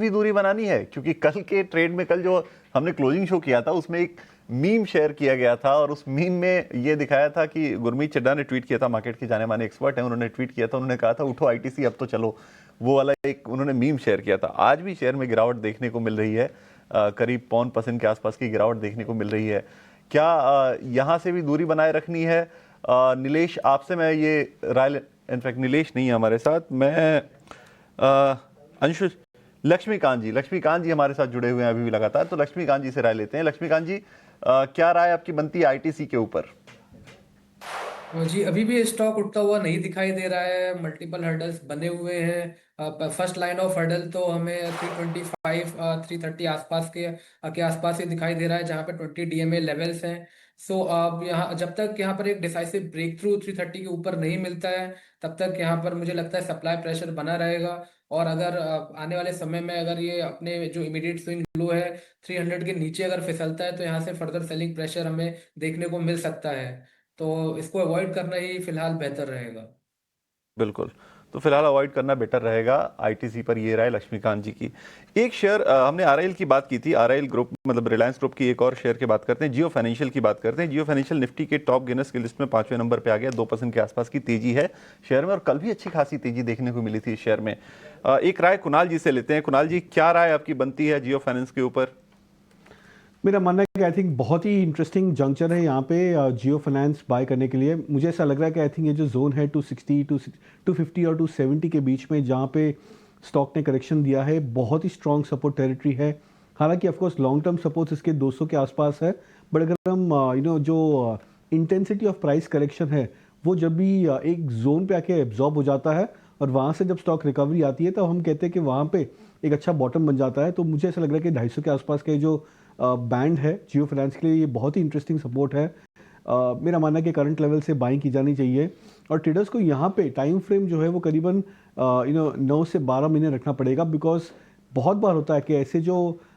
भी दूरी बनानी है, क्योंकि कल के ट्रेड में, कल जो हमने क्लोजिंग शो किया था उसमें एक मीम शेयर किया गया था और उस मीम में ये दिखाया था कि गुरमीत चड्ढा ने ट्वीट किया था, मार्केट के जाने माने एक्सपर्ट हैं, उन्होंने ट्वीट किया था, उन्होंने कहा था उठो आईटीसी अब तो चलो, वो वाला एक उन्होंने मीम शेयर किया था। आज भी शेयर में गिरावट देखने को मिल रही है, करीब 0.5% के आसपास की गिरावट देखने को मिल रही है। क्या यहाँ से भी दूरी बनाए रखनी है? नीलेश, आपसे मैं ये राय, इनफैक्ट नीलेश नहीं है हमारे साथ, मैं अंशु, लक्ष्मीकांत जी हमारे साथ जुड़े हुए हैं अभी भी लगातार, तो लक्ष्मीकांत जी से राय लेते हैं। लक्ष्मीकांत जी, क्या राय आपकी बनती है आईटीसी के ऊपर? जी, अभी भी स्टॉक उठता हुआ नहीं दिखाई दे रहा है। मल्टीपल हर्डल्स बने हुए हैं। फर्स्ट लाइन ऑफ हर्डल तो हमें 325 330 आसपास के आसपास ही दिखाई दे रहा है, जहाँ पे 20 डीएमए लेवल्स हैं। सो अब यहाँ जब तक यहाँ पर एक डिसाइसिव ब्रेक थ्रू 330 के ऊपर नहीं मिलता है, तब तक यहाँ पर मुझे लगता है सप्लाई प्रेशर बना रहेगा। और अगर आने वाले समय में अगर ये अपने जो इमीडिएट स्विंग लो है 300 के नीचे अगर फिसलता है, तो यहाँ से फर्दर सेलिंग प्रेशर हमें देखने को मिल सकता है। तो इसको अवॉइड करना ही फिलहाल बेहतर रहेगा। बिल्कुल, तो फिलहाल अवॉइड करना बेटर रहेगा आईटीसी पर, ये राय लक्ष्मीकांत जी की। एक शेयर, हमने आरआईएल की बात की थी, आरआईएल ग्रुप मतलब रिलायंस ग्रुप की एक और शेयर की बात करते हैं, जियो फाइनेंशियल की बात करते हैं। जियो फाइनेंशियल निफ्टी के टॉप गेनर्स की लिस्ट में 5वें नंबर पे आ गया, 2% के आसपास की तेजी है शेयर में, और कल भी अच्छी खासी तेजी देखने को मिली थी इस शेयर में। एक राय कुणाल जी से लेते हैं। कुणाल जी, क्या राय आपकी बनती है जियो फाइनेंस के ऊपर? मेरा मानना है कि आई थिंक बहुत ही इंटरेस्टिंग जंक्चर है यहाँ पे जियो फाइनेंस बाय करने के लिए। मुझे ऐसा लग रहा है कि आई थिंक ये जो जोन है 260 250 और 270 के बीच में, जहाँ पे स्टॉक ने करेक्शन दिया है, बहुत ही स्ट्रॉन्ग सपोर्ट टेरिटरी है। हालांकि ऑफकोर्स लॉन्ग टर्म सपोर्ट इसके 200 के आसपास है, बट अगर हम जो इंटेंसिटी ऑफ प्राइस करेक्शन है वो जब भी एक जोन पे आके एब्जॉर्ब हो जाता है और वहाँ से जब स्टॉक रिकवरी आती है, तो हम कहते हैं कि वहाँ पे एक अच्छा बॉटम बन जाता है। तो मुझे ऐसा लग रहा है कि 250 के आसपास के जो बैंड है जियो फाइनेंस के लिए, ये बहुत ही इंटरेस्टिंग सपोर्ट है। मेरा मानना है कि करंट लेवल से बाइंग की जानी चाहिए, और ट्रेडर्स को यहाँ पे टाइम फ्रेम जो है वो करीबन 9 से 12 महीने रखना पड़ेगा, बिकॉज बहुत बार होता है कि ऐसे जो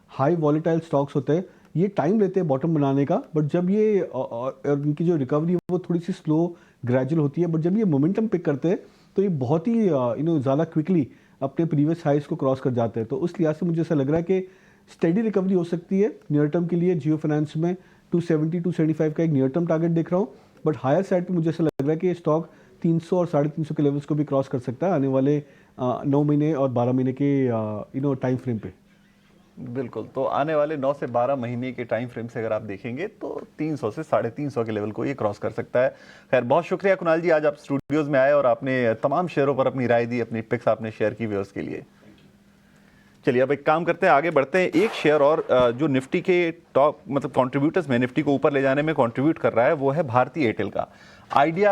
हाई वॉलेटाइल स्टॉक्स होते हैं ये टाइम लेते हैं बॉटम बनाने का, बट जब ये और इनकी जो रिकवरी है वो थोड़ी सी स्लो ग्रेजुअल होती है, बट जब ये मोमेंटम पिक करते हैं तो ये बहुत ही ज़्यादा क्विकली अपने प्रीवियस हाइस को क्रॉस कर जाते हैं। तो उस लिहाज से मुझे ऐसा लग रहा है कि स्टेडी रिकवरी हो सकती है नियर टर्म के लिए जियो फाइनेंस में। 270 275 का एक नियर टर्म टारगेट देख रहा हूँ, बट हायर साइड पे मुझे ऐसा लग रहा है कि स्टॉक 300 और 350 के लेवल्स को भी क्रॉस कर सकता है आने वाले 9 महीने और 12 महीने के टाइम फ्रेम पे। बिल्कुल, तो आने वाले 9 से 12 महीने के टाइम फ्रेम से अगर आप देखेंगे तो 300 से 350 के लेवल को ये क्रॉस कर सकता है। खैर, बहुत शुक्रिया कुणाल जी, आज आप स्टूडियोज में आए और आपने तमाम शेयरों पर अपनी राय दी, अपनी पिक्स आपने शेयर की व्यूअर्स के लिए। चलिए अब एक काम करते हैं, आगे बढ़ते हैं। एक शेयर और जो निफ्टी के टॉप मतलब कंट्रीब्यूटर्स में निफ्टी को ऊपर ले जाने में कंट्रीब्यूट कर रहा है, वो है भारती एयरटेल का। आइडिया